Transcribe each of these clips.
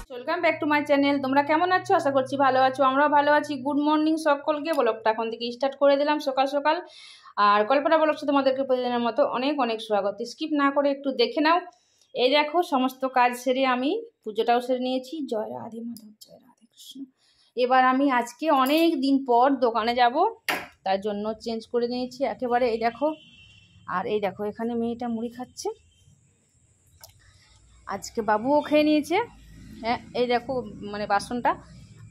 Welcome back to my channel. তোমরা কেমন আছো? আশা করছি ভালো আছো, আমরাও ভালো আছি। গুড মর্নিং সকলকে। ব্লগটা এখন থেকে স্টার্ট করে দিলাম সকাল সকাল। আর কল্পনা ব্লগসে তোমাদেরকে প্রতিদিনের মতো অনেক অনেক স্বাগত। স্কিপ না করে একটু দেখে নাও। এই দেখো সমস্ত কাজ সেরে আমি পুজোটাও সেরে নিয়েছি। জয় রাধে মাধব, জয় রাধে কৃষ্ণ। এবার আমি আজকে অনেক দিন পর দোকানে যাব, তার জন্য চেঞ্জ করে নিয়েছি একেবারে। এই দেখো, আর এই দেখো এখানে মেয়েটা মুড়ি খাচ্ছে, আজকে বাবুও খেয়ে নিয়েছে। হ্যাঁ, এই দেখো মানে বাসনটা।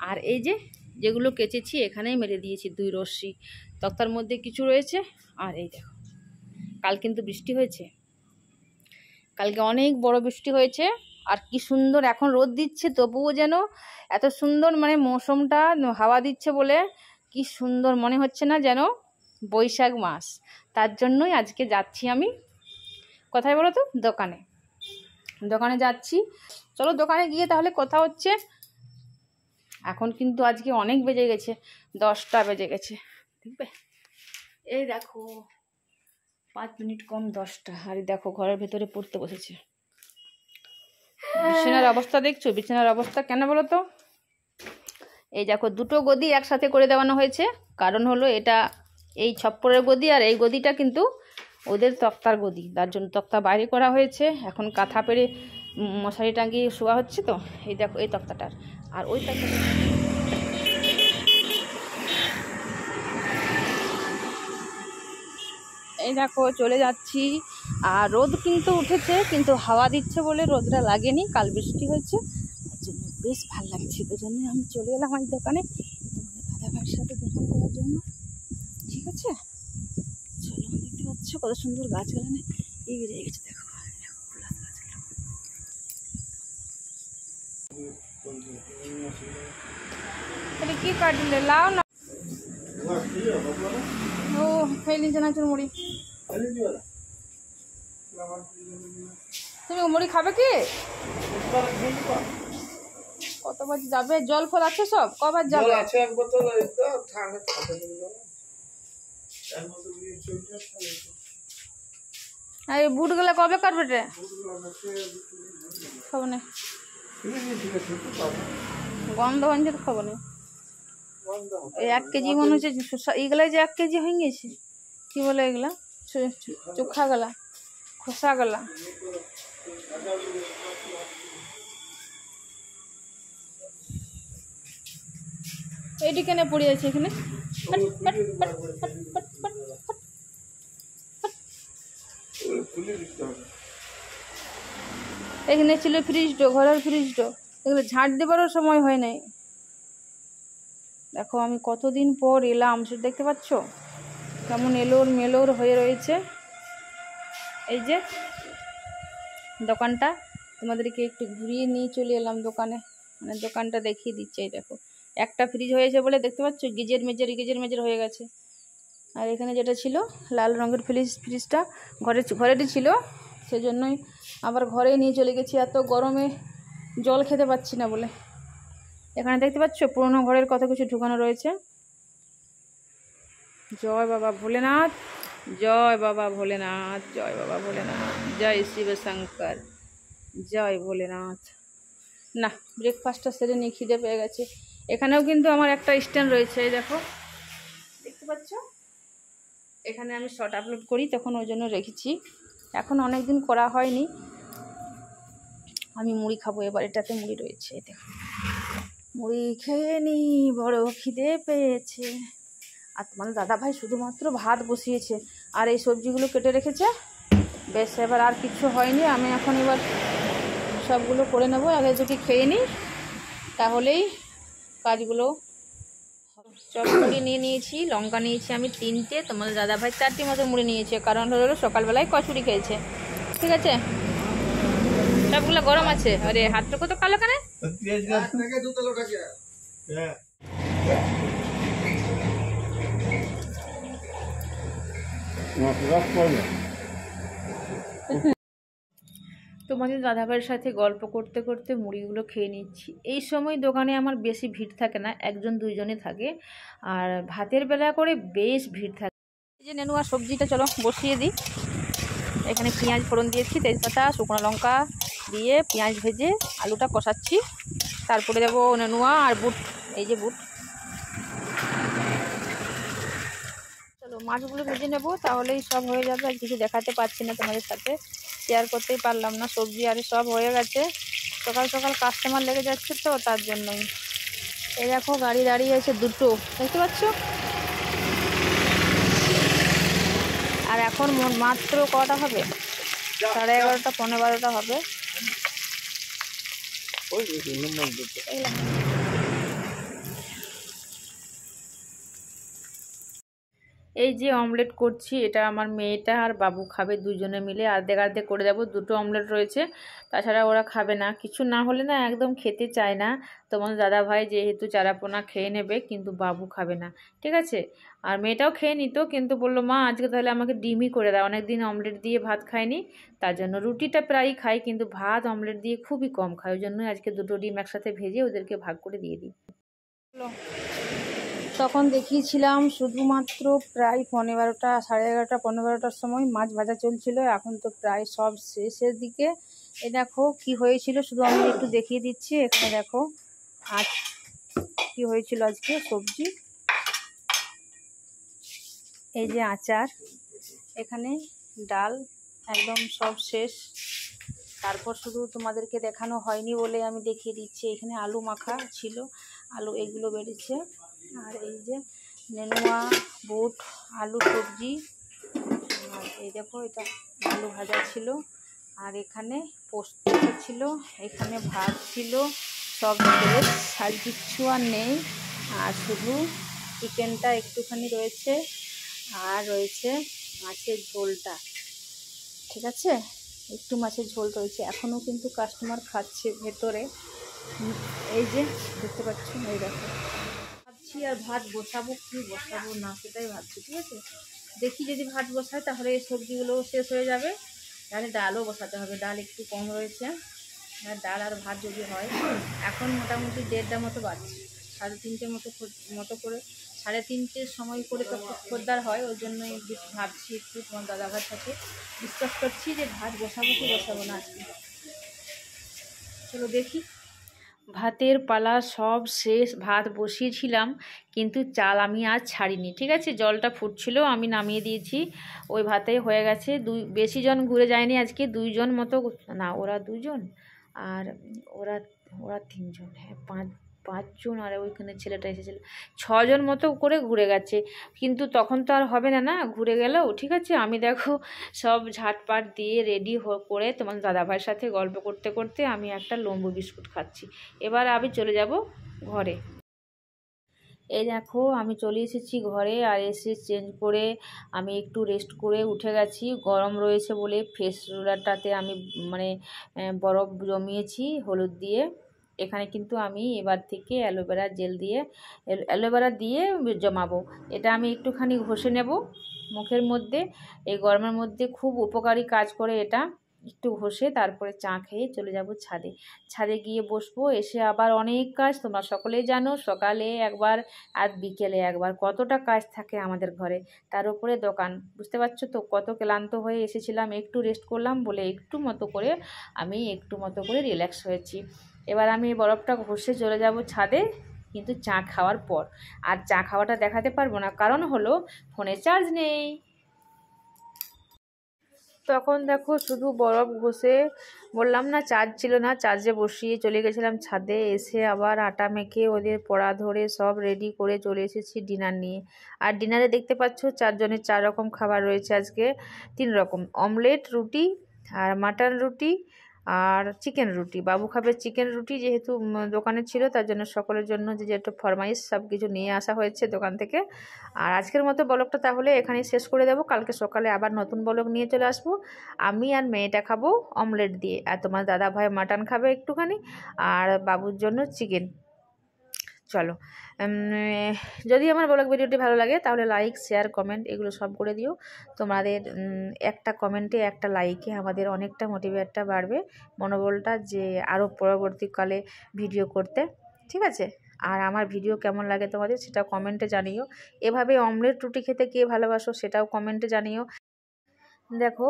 আর এই যে যেগুলো কেচেছি এখানেই মেরে দিয়েছি 2 রশ্মি। তক্তার মধ্যে কিছু রয়েছে। আর এই দেখো, কাল কিন্তু বৃষ্টি হয়েছে, কালকে অনেক বড় বৃষ্টি হয়েছে। আর কি সুন্দর এখন রোদ দিচ্ছে, তবুও যেন এত সুন্দর মানে মৌসুমটা হাওয়া দিচ্ছে বলে কি সুন্দর মনে হচ্ছে না যেন বৈশাখ মাস। তার জন্যই আজকে যাচ্ছি আমি কোথায় বলো তো, দোকানে যাচ্ছি। চলো দোকানে গিয়ে তাহলে কথা হচ্ছে। এখন কিন্তু আজকে অনেক বেজে গেছে, 10টা বেজে গেছে, দেখবে। এই দেখো 5 মিনিট কম 10টা। আর দেখো ঘরের ভেতরে পড়তে বসেছে। বিছানার অবস্থা দেখছো? বিছানার অবস্থা কেন বলো তো? এই দেখো 2টো গদি একসাথে করে দেওয়ানো হয়েছে। কারণ হলো এটা এই ছপ্পরের গদি, আর এই গদিটা কিন্তু ওদের তক্তার গদি, তার জন্য তক্তা বাইরে করা হয়েছে। এখন কাঁথা পেরে মশারি টাঙিয়ে শোয়া হচ্ছে। তো এই দেখো এই তক্তাটার, আর ওই তক্তাটা এই দেখো চলে যাচ্ছি। আর রোদ কিন্তু উঠেছে, কিন্তু হাওয়া দিচ্ছে বলে রোদটা লাগেনি। কাল বৃষ্টি হয়েছে, তার জন্য বেশ ভালো লাগছে। তার জন্য আমি চলে এলাম আমার দোকানে তোমাদের দাদা ভাইয়ের সাথে দোকান করার জন্য। ঠিক আছে, চলো। দেখতে পাচ্ছ কত সুন্দর গাছগাছালি এগিয়ে গেছে। দেখো এটা কি কাটলে? লাও না। ও খেয়ে জানাচুর মুড়ি। তুমি মুড়ি খাবে কি? কত বাজে যাবে? জল ফল আছে সব? কবার যাবে? আর এই বুট গুলা কবে কাটবে রে? খাবো না, গন্ধ হচ্ছে তো, খাবো না। এই 1 কেজি মনে হচ্ছে এইগুলাই যে 1 কেজি হয়ে গেছে। কি বলে এগুলা? চোখা গলা, খোসা গলা। এটি কেন পড়ে আছে এখানে? এখানে ছিল ফ্রিজ ডো, ঘরের ফ্রিজ ডো, এগুলো ঝাঁট দেবারও সময় হয় নাই। দেখো আমি কতদিন পর এলাম, সেটা দেখতে পাচ্ছ কেমন এলোর মেলোর হয়ে রয়েছে। এই যে দোকানটা তোমাদেরকে একটু ঘুরিয়ে নিয়ে চলে এলাম দোকানে, মানে দোকানটা দেখিয়ে দিচ্ছে। এই দেখো একটা ফ্রিজ হয়েছে বলে দেখতে পাচ্ছ গিজের মেজের হয়ে গেছে। আর এখানে যেটা ছিল লাল রঙের ফ্রিজটা ঘরেরই ছিল, সেজন্যই আবার ঘরেই নিয়ে চলে গেছি। এত গরমে জল খেতে পাচ্ছি না বলে। এখানে দেখতে পাচ্ছ পুরোনো ঘরের কত কিছু ঢুকানো রয়েছে। জয় বাবা ভোলেনাথ, জয় বাবা ভোলেনাথ, জয় বাবা ভোলেনাথ, জয় শিব শঙ্কর, জয় ভোলেনাথ। না, ব্রেকফাস্টটা সেরে নিয়ে খিদে পেয়ে গেছে। এখানেও কিন্তু আমার একটা স্ট্যান্ড রয়েছে, এই দেখো দেখতে পাচ্ছ। এখানে আমি শর্ট আপলোড করি তখন ওই জন্য রেখেছি, এখন অনেক দিন করা হয়নি। আমি মুড়ি খাবো এবার, এটাতে মুড়ি রয়েছে। দেখো মুড়ি খেয়ে নি, বড় খিদে পেয়েছে। আর তোমার দাদা ভাই শুধুমাত্র ভাত বসিয়েছে আর এই সবজিগুলো কেটে রেখেছে, বেশ। এবার আর কিছু হয়নি, আমি এখন এবার সবগুলো করে নেবো। আগে যদি খেয়ে নিই তাহলেই কাজগুলো। চটপটি নিয়ে নিয়েছি, লঙ্কা নিয়েছি আমি 3টে, তোমাদের দাদা ভাই 4টি মতো মুড়ি নিয়েছে, কারণ হলো সকালবেলায় কচুরি খেয়েছে। ঠিক আছে, সবগুলো গরম আছে। আরে হাতটা কত কালো কেন? তোমাদের দাদাভাইয়ের সাথে গল্প করতে করতে মুড়িগুলো খেয়ে নিচ্ছি। এই সময় দোকানে আমার বেশি ভিড় থাকে না, 1-2 জনই থাকে। আর ভাতের বেলা করে বেশ ভিড় থাকে। এই যে নেনুয়া সবজিটা চলো বসিয়ে দিই। এখানে পেঁয়াজ ফোড়ন দিয়েছি, তেজপাতা, শুকনো লঙ্কা দিয়ে পেঁয়াজ ভেজে আলুটা কষাচ্ছি। তারপরে দেবো নেনুয়া আর বুট, এই যে বুট। চলো মাছগুলো ভেজে নেবো, তাহলেই সব হয়ে যাবে। আর কিছু দেখাতে পারছি না তোমাদের সাথে, শেয়ার করতেই পারলাম না। সবজি আর সব হয়ে গেছে, সকাল সকাল কাস্টমার লেগে যাচ্ছে তো তার জন্যই। এই দেখো গাড়ি দাঁড়িয়ে আছে দুটো, দেখতে পাচ্ছ? আর এখন মাত্র কটা হবে? 11:30, 11:15 হবে। এই যে অমলেট করছি, এটা আমার মেয়েটা আর বাবু খাবে, দুজনে মিলে অর্ধেক অর্ধেক করে দেবো। দুটো অমলেট রয়েছে, তাছাড়া ওরা খাবে না। কিছু না হলে না একদম খেতে চায় না। তোমার দাদা ভাই যেহেতু চারাপোনা খেয়ে নেবে, কিন্তু বাবু খাবে না, ঠিক আছে? আর মেয়েটাও খেয়ে নিত, কিন্তু বললো মা আজকে তাহলে আমাকে ডিমই করে দাও। অনেকদিন অমলেট দিয়ে ভাত খাইনি, তার জন্য রুটিটা প্রায়ই খাই, কিন্তু ভাত অমলেট দিয়ে খুবই কম খাই। ওই জন্য আজকে দুটো ডিম একসাথে ভেজে ওদেরকে ভাগ করে দিয়ে দিই। তখন দেখিয়েছিলাম শুধুমাত্র প্রায় 11:15, 11:30, 11:15টার সময় মাছ ভাজা চলছিল। এখন তো প্রায় সব শেষের দিকে। এ দেখো কি হয়েছিল, শুধু আমি একটু দেখিয়ে দিচ্ছি। এখানে দেখো আজ কি হয়েছিল আজকে সবজি। এই যে আচার, এখানে ডাল, একদম সব শেষ। তারপর শুধু তোমাদেরকে দেখানো হয়নি বলে আমি দেখিয়ে দিচ্ছি। এখানে আলু মাখা ছিল, আলু এগুলো বেরিয়েছে। আর এই যে নেনুয়া, বুট, আলু সবজি। আর এই দেখো এটা আলু ভাজা ছিল। আর এখানে পোস্ত ছিল, এখানে ভাত ছিল। সব শেষ, আর কিচ্ছু আর নেই। আর শুধু চিকেনটা একটুখানি রয়েছে, আর রয়েছে মাছের ঝোলটা, ঠিক আছে? একটু মাছের ঝোল রয়েছে। এখনও কিন্তু কাস্টমার খাচ্ছে ভেতরে। এই যে দেখতে পাচ্ছ, এই দেখো ভাবছি আর ভাত বসাবো কি বসাবো না সেটাই ভাবছি, ঠিক আছে? দেখি যদি ভাত বসায় তাহলে এই সবজিগুলো শেষ হয়ে যাবে, তাহলে ডালও বসাতে হবে। ডাল একটু কম রয়েছে, আর ডাল আর ভাত যদি হয়। এখন মোটামুটি 1:30 মতো বাজছে, 3:30 মতো করে, 3:30 সময় করে তো খদ্দার হয়। ওই জন্যই ভাবছি একটু তোমার দাদাভাইয়ের সাথে ডিসকাস করছি যে ভাত বসাবো কি বসাবো না আজকে। চলো দেখি। ভাতের পালা সব শেষ, ভাত বসিয়েছিলাম, কিন্তু চাল আমি আজ ছাড়িনি, ঠিক আছে? জলটা ফুটছিল, আমি নামিয়ে দিয়েছি। ওই ভাতে হয়ে গেছে। বেশি জন ঘুরে যায়নি আজকে, 2 জন মতো, না ওরা 2 জন আর ওরা ওরা 3 জন, হ্যাঁ 5 জন, আর ওইখানে ছেলেটা এসেছিল, 6 জন মতো করে ঘুরে গেছে। কিন্তু তখন তো আর হবে না, না ঘুরে গেলেও, ঠিক আছে? আমি দেখো সব ঝাটপাট দিয়ে রেডি করে তোমার দাদাভাইয়ের সাথে গল্প করতে করতে আমি একটা লম্বু বিস্কুট খাচ্ছি। এবার আমি চলে যাব ঘরে। এই দেখো আমি চলে এসেছি ঘরে, আর এসে চেঞ্জ করে আমি একটু রেস্ট করে উঠে গেছি। গরম রয়েছে বলে ফেস রোলারটাতে আমি মানে বরফ জমিয়েছি হলুদ দিয়ে। এখানে কিন্তু আমি এবার থেকে অ্যালোভেরা দিয়ে জমাবো। এটা আমি একটুখানি ঘষে নেব মুখের মধ্যে। এই গরমের মধ্যে খুব উপকারী কাজ করে এটা। একটু ঘষে তারপরে চা খেয়ে চলে যাব ছাদে। ছাদে গিয়ে বসবো, এসে আবার অনেক কাজ। তোমরা সকলেই জানো সকালে একবার আর বিকেলে একবার কতটা কাজ থাকে আমাদের ঘরে, তার উপরে দোকান। বুঝতে পারছো তো কত ক্লান্ত হয়ে এসেছিলাম। একটু রেস্ট করলাম বলে একটু মতো করে রিল্যাক্স হয়েছি। এবার আমি বরফটা ঘষে চলে যাব ছাদে, কিন্তু চা খাওয়ার পর। আর চা খাওয়াটা দেখাতে পারবো না, কারণ হলো ফোনে চার্জ নেই। তখন দেখো শুধু বরফ ঘষে, বললাম না চার্জ ছিল না, চার্জে বসিয়ে চলে গেছিলাম ছাদে। এসে আবার আটা মেখে ওদের পড়া ধরে সব রেডি করে চলে এসেছি ডিনার নিয়ে। আর ডিনারে দেখতে পাচ্ছ 4 জনের 4 রকম খাবার রয়েছে আজকে। 3 রকম, অমলেট, রুটি আর মাটন রুটি আর চিকেন রুটি। বাবু খাবে চিকেন রুটি, যেহেতু দোকানে ছিল, তার জন্য সকলের জন্য যে যেটা ফরমাইশ সব কিছু নিয়ে আসা হয়েছে দোকান থেকে। আর আজকের মতো ব্লগটা তাহলে এখানেই শেষ করে দেবো। কালকে সকালে আবার নতুন ব্লগ নিয়ে চলে আসবো। আমি আর মেয়েটা খাবো অমলেট দিয়ে, আর তোমার দাদা ভাই মাটন খাবে একটুখানি, আর বাবুর জন্য চিকেন। চলো, যদি আমার ব্লগ ভিডিওটি ভালো লাগে তাহলে লাইক, শেয়ার, কমেন্ট এগুলো সব করে দিও। তোমাদের একটা কমেন্টে, একটা লাইকে আমাদের অনেকটা মোটিভেটটা বাড়বে, মনোবলটা, যে আরও পরবর্তীকালে ভিডিও করতে, ঠিক আছে? আর আমার ভিডিও কেমন লাগে তোমাদের সেটাও কমেন্টে জানিও। এভাবে অমলেট রুটি খেতে কে ভালোবাসো সেটাও কমেন্টে জানিও। দেখো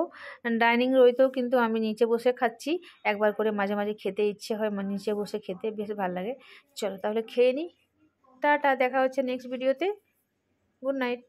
ডাইনিং রইতেও কিন্তু আমি নিচে বসে খাচ্ছি, একবার করে মাঝে মাঝে খেতে ইচ্ছে হয়, নিচে বসে খেতে বেশ ভালো লাগে। চলো তাহলে খেয়ে নিই। টাটা, দেখা হচ্ছে নেক্সট ভিডিওতে। Good night.